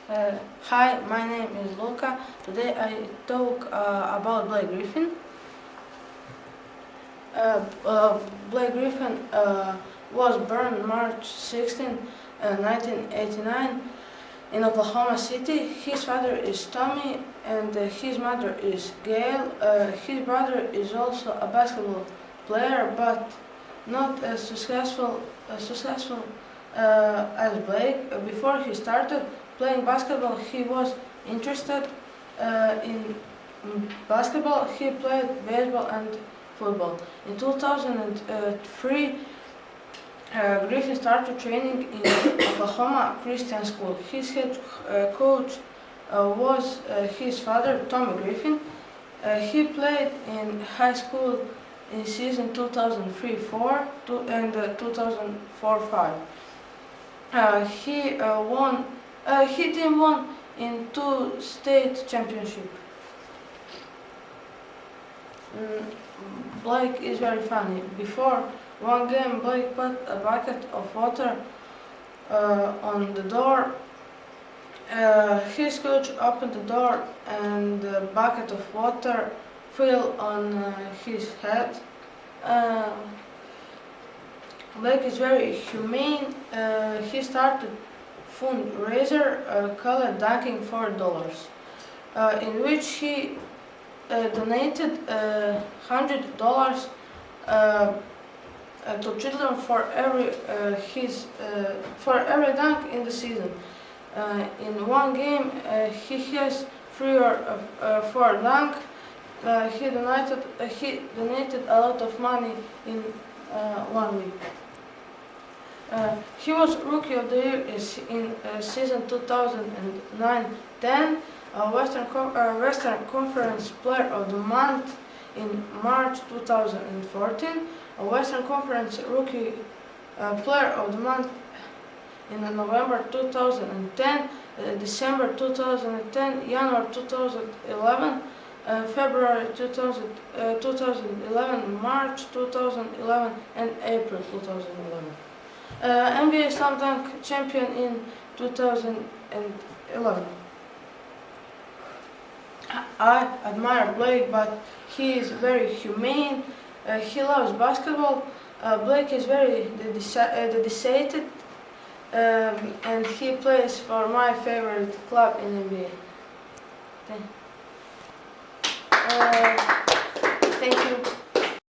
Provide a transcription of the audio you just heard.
Hi, my name is Luka. Today I talk about Blake Griffin. Blake Griffin was born March 16, 1989 in Oklahoma City. His father is Tommy and his mother is Gail. His brother is also a basketball player, but not as successful as Blake. Before he started playing basketball, he was interested in basketball. He played baseball and football. In 2003, Griffin started training in Oklahoma Christian School. His head coach was his father, Tommy Griffin. He played in high school in season 2003-04 and 2004-05. He team won in 2 state championships. Blake is very funny. Before one game, Blake put a bucket of water on the door. His coach opened the door and the bucket of water fell on his head. Blake is very humane. He started fundraiser called Dunking $4, in which he donated $100 to children for every dunk in the season. In one game, he has 3 or 4 dunk. He donated a lot of money in 1 week. He was Rookie of the Year in season 2009-10, Western Conference Player of the Month in March 2014, a Western Conference Rookie Player of the Month in November 2010, December 2010, January 2011, February 2011, March 2011, and April 2011. NBA Slam Dunk champion in 2011. I admire Blake, but he is very humane. He loves basketball. Blake is very dedicated, and he plays for my favorite club in NBA. Thank you.